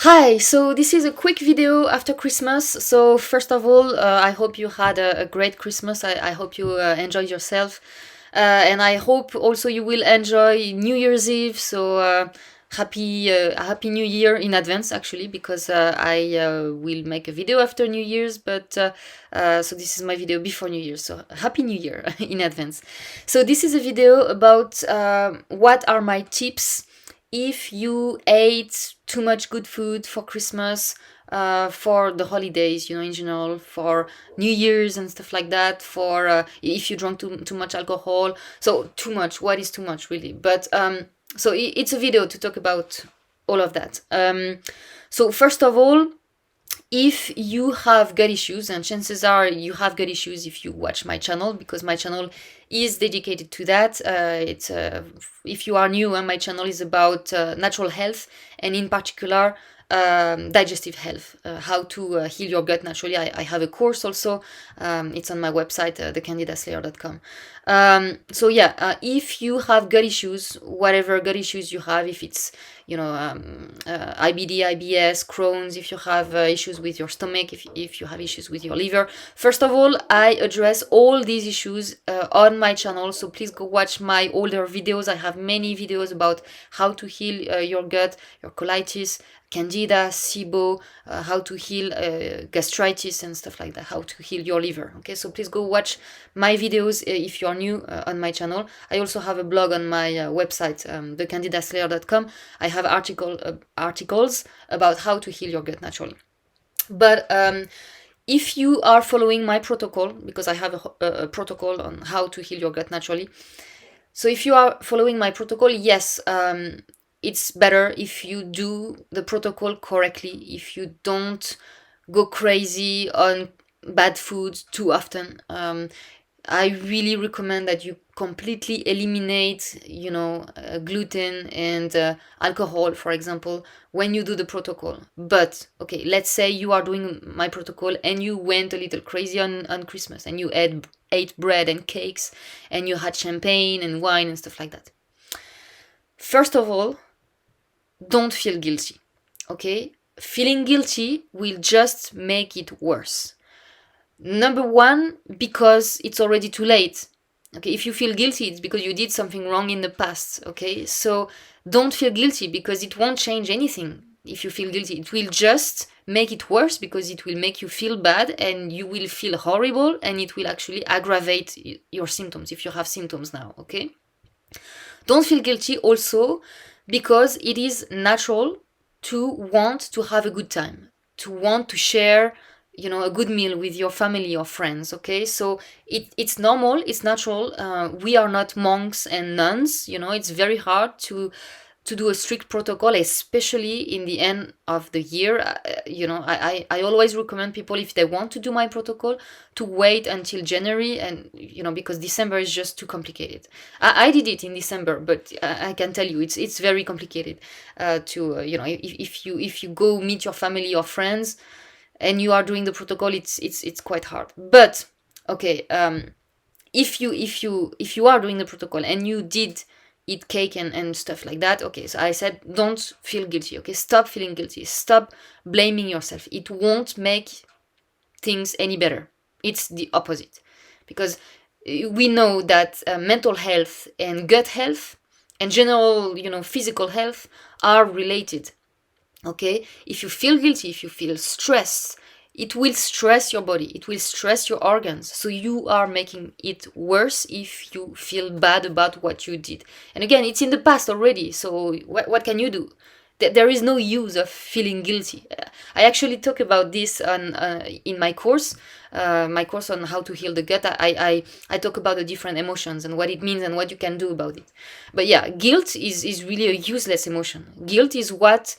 Hi, so this is a quick video after Christmas. So first of all, I hope you had a great Christmas. I hope you enjoyed yourself. And I hope also you will enjoy New Year's Eve. So happy New Year in advance, actually, because I will make a video after New Year's. But so this is my video before New Year. So happy New Year in advance. So this is a video about what are my tips if you ate too much good food for Christmas, for the holidays, in general, for New Year's and stuff like that, for if you drank too much alcohol. So, too much, what is too much, really? But so it's a video to talk about all of that. So, first of all, if you have gut issues, and chances are you have gut issues if you watch my channel, because my channel is dedicated to that. It's if you are new, my channel is about natural health, and in particular digestive health, how to heal your gut naturally. I have a course also. It's on my website, thecandidaslayer.com. So yeah, if you have gut issues, whatever gut issues you have, if it's IBD, IBS, Crohn's, if you have issues with your stomach, if you have issues with your liver. First of all, I address all these issues on my channel, so please go watch my older videos. I have many videos about how to heal your gut, your colitis, Candida, SIBO, how to heal gastritis and stuff like that, how to heal your liver. Okay, so please go watch my videos if you are new on my channel. I also have a blog on my website, thecandidaslayer.com. I have articles about how to heal your gut naturally. But if you are following my protocol, because I have a protocol on how to heal your gut naturally. So if you are following my protocol, yes, it's better if you do the protocol correctly, if you don't go crazy on bad foods too often. I really recommend that you completely eliminate, gluten and alcohol, for example, when you do the protocol. But, okay, let's say you are doing my protocol and you went a little crazy on Christmas and you ate bread and cakes and you had champagne and wine and stuff like that. First of all, don't feel guilty, okay? Feeling guilty will just make it worse. Number one, because it's already too late. Okay, if you feel guilty, it's because you did something wrong in the past. Okay, so don't feel guilty because it won't change anything. If you feel guilty, it will just make it worse because it will make you feel bad and you will feel horrible and it will actually aggravate your symptoms if you have symptoms now. Okay, don't feel guilty also because it is natural to want to have a good time, to want to share a good meal with your family or friends. Okay, so it's normal, it's natural. We are not monks and nuns. It's very hard to do a strict protocol, especially in the end of the year. I always recommend people, if they want to do my protocol, to wait until January, and because December is just too complicated. I did it in December, but I can tell you it's very complicated to if you go meet your family or friends and you are doing the protocol, it's quite hard. But okay, if you are doing the protocol and you did eat cake and stuff like that, okay, so I said don't feel guilty. Okay, stop feeling guilty, stop blaming yourself. It won't make things any better. It's the opposite, because we know that mental health and gut health and general physical health are related. Okay, if you feel guilty, if you feel stressed, it will stress your body, it will stress your organs, so you are making it worse if you feel bad about what you did. And again, it's in the past already, so what can you do? There is no use of feeling guilty. I actually talk about this in my course on how to heal the gut. I talk about the different emotions and what it means and what you can do about it. But yeah, guilt is really a useless emotion. Guilt is what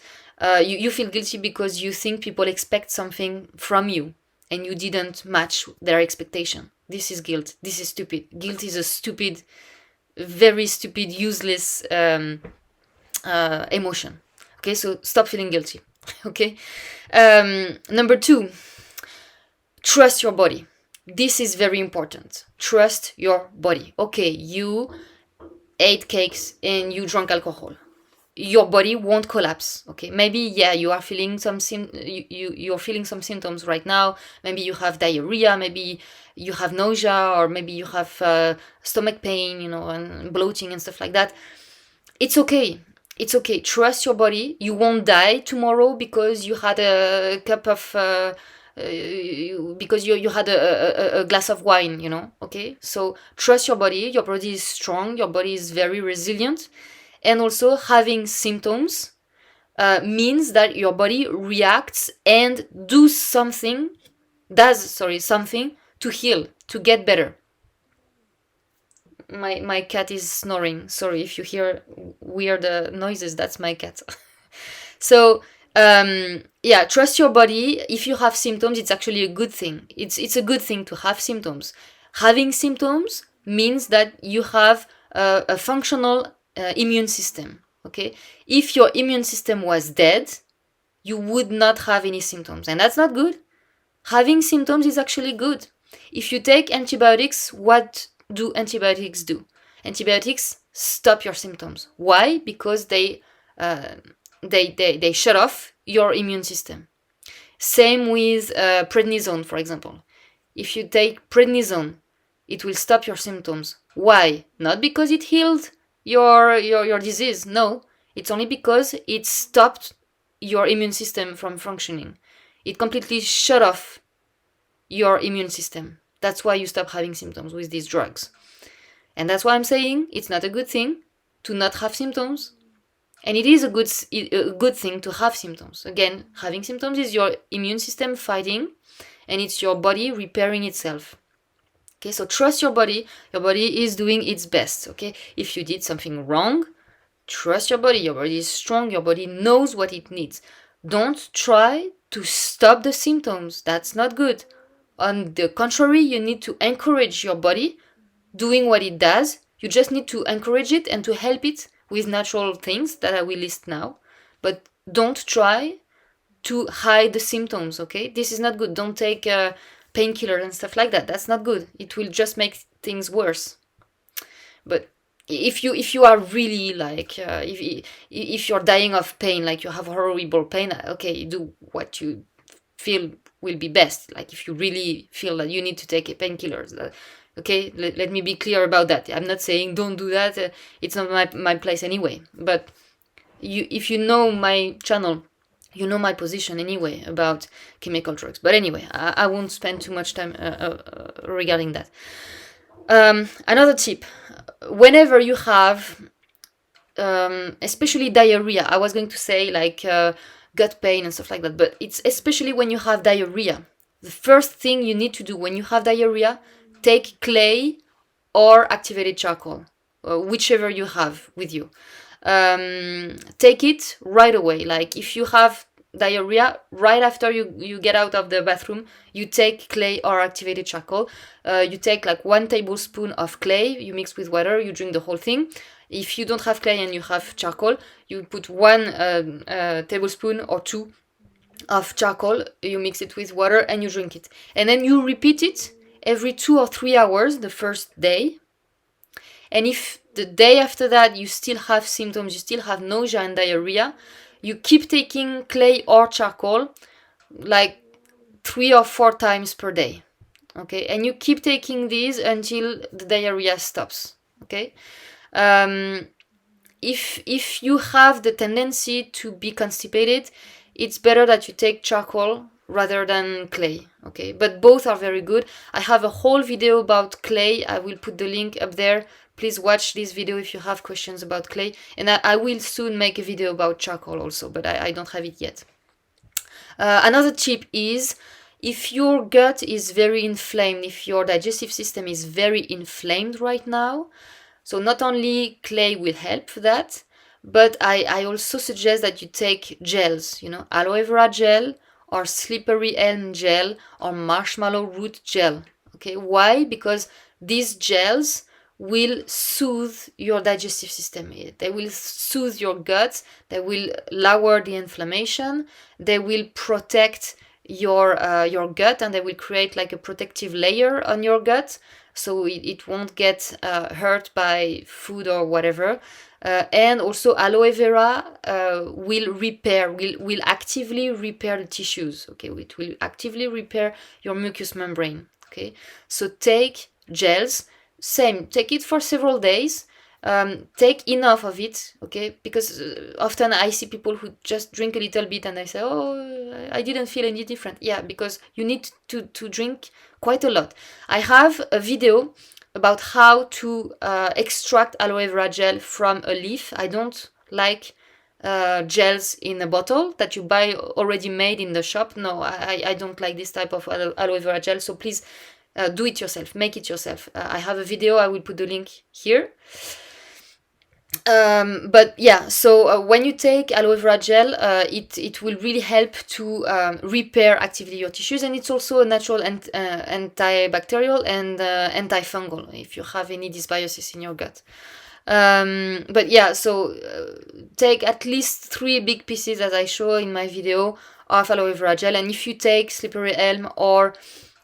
you feel guilty because you think people expect something from you and you didn't match their expectation. This is guilt. This is stupid. Guilt is a stupid, very stupid, useless emotion. Okay, so stop feeling guilty. Okay. Number two, trust your body. This is very important. Trust your body. Okay, you ate cakes and you drank alcohol. your body won't collapse. Okay, maybe you are feeling you're feeling some symptoms right now. Maybe you have diarrhea, maybe you have nausea, or maybe you have stomach pain, and bloating and stuff like that. It's okay. It's okay. Trust your body. You won't die tomorrow because you had a cup of because you had a glass of wine. Okay, so trust your body. Your body is strong. Your body is very resilient. And also, having symptoms means that your body reacts and does something to heal, to get better. My cat is snoring. Sorry if you hear weird noises. That's my cat. So trust your body. If you have symptoms, it's actually a good thing. It's a good thing to have symptoms. Having symptoms means that you have a functional immune system. Okay, if your immune system was dead, you would not have any symptoms, and that's not good. Having symptoms is actually good. If you take antibiotics, what do antibiotics do? Antibiotics stop your symptoms. Why? Because they shut off your immune system. Same with prednisone, for example. If you take prednisone, it will stop your symptoms. Why? Not because it healed your disease. No, it's only because it stopped your immune system from functioning. It completely shut off your immune system. That's why you stop having symptoms with these drugs. And that's why I'm saying it's not a good thing to not have symptoms. And it is a good thing to have symptoms. Again, having symptoms is your immune system fighting, and it's your body repairing itself. Okay, so trust your body. Your body is doing its best. Okay, if you did something wrong, trust your body. Your body is strong. Your body knows what it needs. Don't try to stop the symptoms. That's not good. On the contrary, you need to encourage your body doing what it does. You just need to encourage it and to help it with natural things that I will list now. But don't try to hide the symptoms, okay? This is not good. Don't take painkillers and stuff like that. That's not good. It will just make things worse. But if you are really like if you're dying of pain, like you have horrible pain, okay, do what you feel will be best. Like if you really feel that you need to take painkillers, okay, let me be clear about that. I'm not saying don't do that. It's not my place anyway. But if you know my channel, you know my position anyway about chemical drugs. But anyway, I won't spend too much time regarding that. Another tip: whenever you have, especially diarrhea, I was going to say like gut pain and stuff like that, but it's especially when you have diarrhea. The first thing you need to do when you have diarrhea, take clay or activated charcoal, whichever you have with you. Take it right away. Like if you have diarrhea, right after you get out of the bathroom, you take clay or activated charcoal. You take like 1 tablespoon of clay, you mix with water, you drink the whole thing. If you don't have clay and you have charcoal, you put 1 tablespoon or 2 of charcoal, you mix it with water and you drink it. And then you repeat it every 2 or 3 hours the first day. And if the day after that you still have symptoms, you still have nausea and diarrhea, you keep taking clay or charcoal like 3 or 4 times per day. Okay, and you keep taking these until the diarrhea stops. Okay, if you have the tendency to be constipated, it's better that you take charcoal rather than clay. Okay, but both are very good. I have a whole video about clay. I will put the link up there. Please watch this video if you have questions about clay. And I will soon make a video about charcoal also, but I don't have it yet. Another tip is, if your gut is very inflamed, if your digestive system is very inflamed right now, so not only clay will help for that, but I also suggest that you take gels, aloe vera gel or slippery elm gel or marshmallow root gel. Okay, why? Because these gels will soothe your digestive system. They will soothe your gut. They will lower the inflammation. They will protect your gut, and they will create like a protective layer on your gut, so it won't get hurt by food or whatever. And also aloe vera will actively repair the tissues. Okay, it will actively repair your mucous membrane. Okay, so take gels, same, take it for several days. Take enough of it, okay? Because often I see people who just drink a little bit and I say, oh, I didn't feel any different. Yeah, because you need to drink quite a lot. I have a video about how to extract aloe vera gel from a leaf. I don't like gels in a bottle that you buy already made in the shop. No, I don't like this type of aloe vera gel. So please do it yourself, make it yourself. I have a video, I will put the link here. But yeah, so when you take aloe vera gel, it will really help to repair actively your tissues, and it's also a natural antibacterial and antifungal if you have any dysbiosis in your gut. But yeah, so take at least 3 big pieces, as I show in my video, of aloe vera gel. And if you take slippery elm or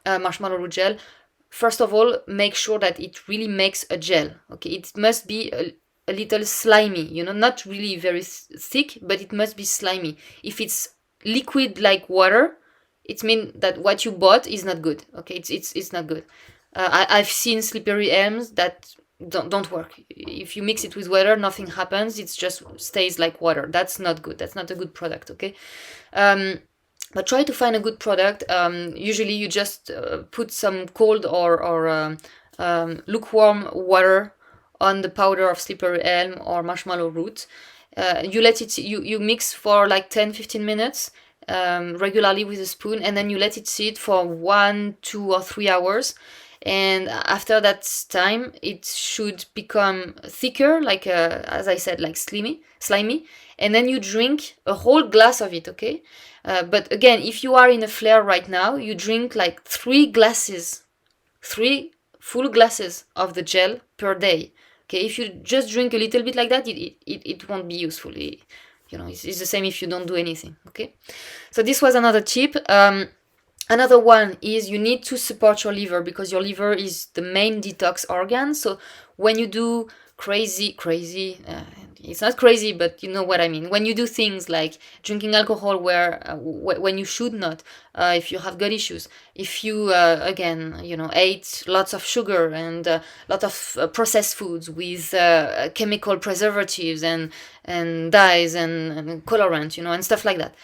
marshmallow root gel, first of all, make sure that it really makes a gel. Okay, it must be a little slimy, you know, not really very thick, but it must be slimy. If it's liquid like water, it means that what you bought is not good. Okay, it's not good. I've seen slippery elms that don't work. If you mix it with water, nothing happens. It just stays like water. That's not good. That's not a good product. Okay. But try to find a good product. Usually you just put some cold or lukewarm water on the powder of slippery elm or marshmallow root. You let it, you mix for like 10-15 minutes regularly with a spoon, and then you let it sit for 1, 2, or 3 hours. And after that time, it should become thicker, like as I said, like slimy. And then you drink a whole glass of it, okay? But again, if you are in a flare right now, you drink like 3 full glasses of the gel per day. Okay, if you just drink a little bit like that, it won't be useful. It's the same if you don't do anything. Okay, so this was another tip. Another one is you need to support your liver, because your liver is the main detox organ. So when you do crazy, it's not crazy, but you know what I mean. When you do things like drinking alcohol when you should not, if you have gut issues, if you ate lots of sugar and a lot of processed foods with chemical preservatives and dyes and colorants, and stuff like that,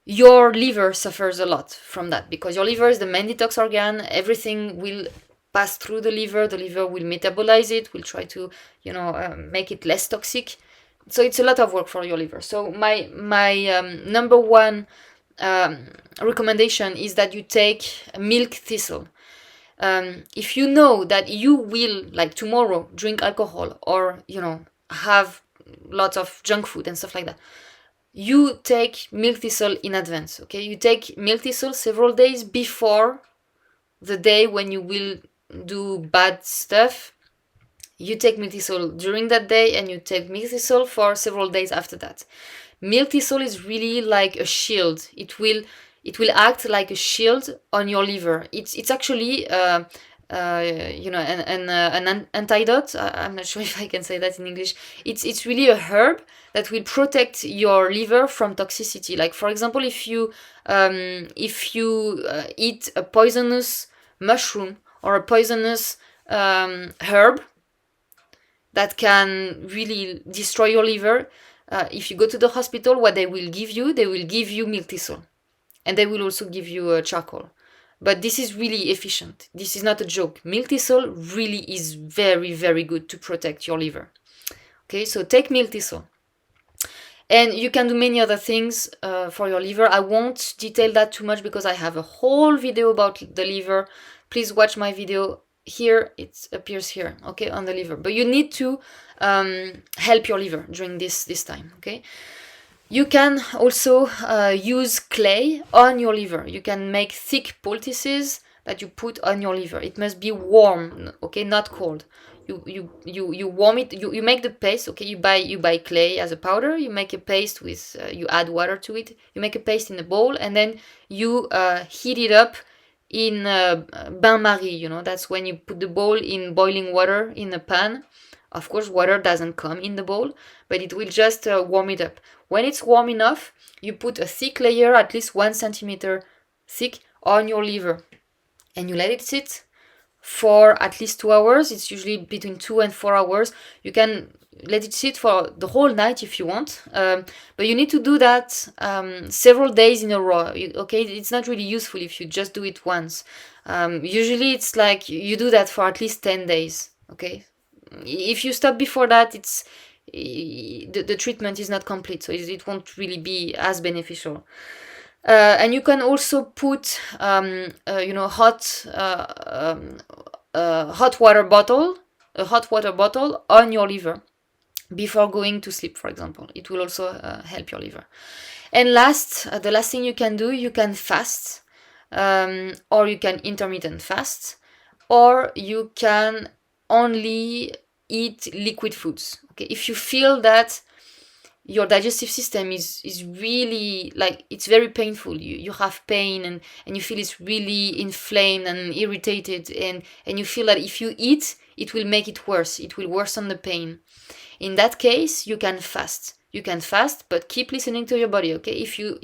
your liver suffers a lot from that, because your liver is the main detox organ. Everything will pass through the liver will metabolize it, will try to make it less toxic. So it's a lot of work for your liver. So my number one recommendation is that you take milk thistle. If you know that you will, like tomorrow, drink alcohol or have lots of junk food and stuff like that, you take milk thistle in advance. Okay, you take milk thistle several days before the day when you will do bad stuff. You take milk thistle during that day, and you take milk thistle for several days after that. Milk thistle is really like a shield. It will act like a shield on your liver. It's actually an antidote. I'm not sure if I can say that in English. It's really a herb that will protect your liver from toxicity. Like, for example, if you eat a poisonous mushroom or a poisonous herb that can really destroy your liver, if you go to the hospital, what they will give you milk thistle, and they will also give you charcoal. But this is really efficient. This is not a joke. Milk thistle really is very, very good to protect your liver. Okay, so take milk thistle. And you can do many other things for your liver. I won't detail that too much because I have a whole video about the liver. Please watch my video here. It appears here, okay, on the liver. But you need to help your liver during this time, okay? You can also use clay on your liver. You can make thick poultices that you put on your liver. It must be warm, okay, not cold. you warm it. You make the paste. Okay, you buy clay as a powder. You make a paste with you add water to it. You make a paste in a bowl, and then you heat it up in bain-marie. You know, that's when you put the bowl in boiling water in a pan. Of course, water doesn't come in the bowl, but it will just warm it up. When it's warm enough, you put a thick layer, at least 1 centimeter thick, on your liver, and you let it sit for at least 2 hours. It's usually between 2 and 4 hours. You can let it sit for the whole night if you want, but you need to do that several days in a row. Okay, it's not really useful if you just do it once. Usually it's like you do that for at least 10 days. Okay, if you stop before that, it's the treatment is not complete, so it won't really be as beneficial. And you can also put hot water bottle on your liver before going to sleep, for example. It will also help your liver. And the last thing you can do, you can fast, or you can intermittent fast, or you can only eat liquid foods. Okay, if you feel that your digestive system is really, like, it's very painful, you have pain, and you feel it's really inflamed and irritated, and you feel that if you eat, it will make it worse, it will worsen the pain. In that case, you can fast, but keep listening to your body. Okay, if you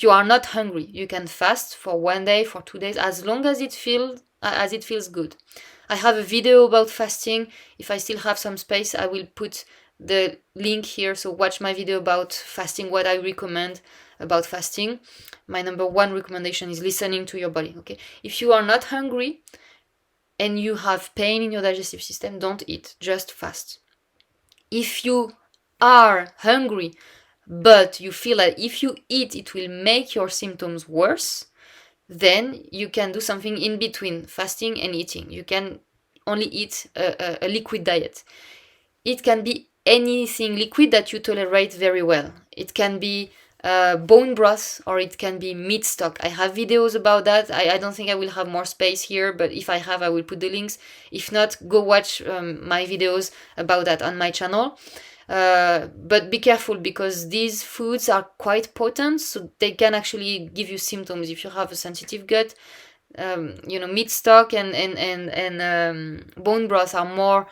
are not hungry, you can fast for 1 day, for 2 days, as long as it feels good. I have a video about fasting. If I still have some space, I will put the link here, so watch my video about fasting, what I recommend about fasting. My number 1 recommendation is listening to your body. Okay, if you are not hungry and you have pain in your digestive system, don't eat, just fast. If you are hungry but you feel that if you eat it will make your symptoms worse, then you can do something in between fasting and eating. You can only eat a liquid diet. It can be anything liquid that you tolerate very well. It can be bone broth, or it can be meat stock. I have videos about that. I don't think I will have more space here, but if I have, I will put the links. If not, go watch my videos about that on my channel. But be careful, because these foods are quite potent, so they can actually give you symptoms if you have a sensitive gut. Meat stock and bone broth are more.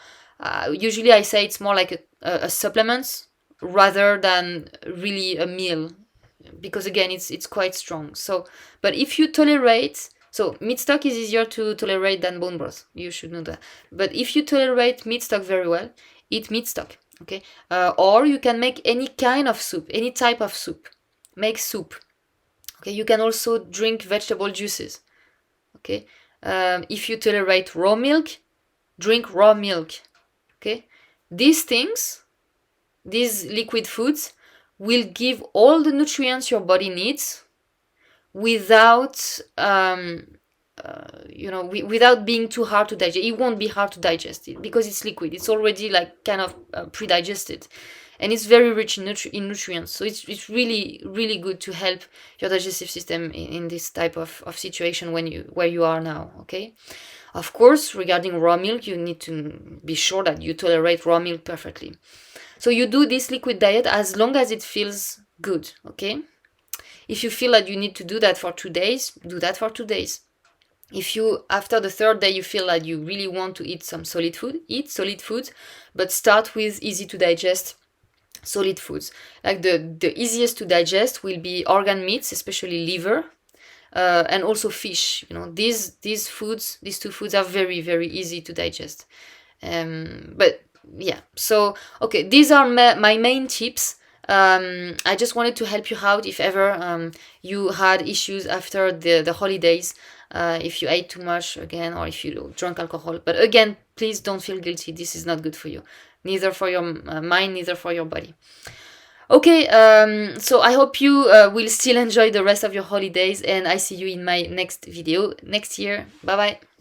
Usually, I say it's more like a supplement rather than really a meal, because again, it's quite strong. So, but if you tolerate. So meat stock is easier to tolerate than bone broth. You should know that. But if you tolerate meat stock very well, eat meat stock. Okay, or you can make any kind of soup, any type of soup. Make soup. Okay, you can also drink vegetable juices. Okay, if you tolerate raw milk, drink raw milk. Okay, these things, these liquid foods, will give all the nutrients your body needs without without being too hard to digest. It won't be hard to digest it because it's liquid. It's already like kind of pre-digested, and it's very rich in nutrients. So it's really, really good to help your digestive system in this type of situation where you are now. Okay, of course, regarding raw milk, you need to be sure that you tolerate raw milk perfectly. So you do this liquid diet as long as it feels good. Okay, if you feel that you need to do that for 2 days, do that for 2 days. If you, after the 3rd day, you feel that you really want to eat some solid food, eat solid foods, but start with easy to digest solid foods. Like the easiest to digest will be organ meats, especially liver, and also fish. These two foods are very, very easy to digest. But yeah, so okay, these are my main tips. I just wanted to help you out if ever you had issues after the holidays, if you ate too much again, or if you drank alcohol. But again, please don't feel guilty. This is not good for you, neither for your mind, neither for your body. Okay, so I hope you will still enjoy the rest of your holidays, and I see you in my next video next year. Bye bye.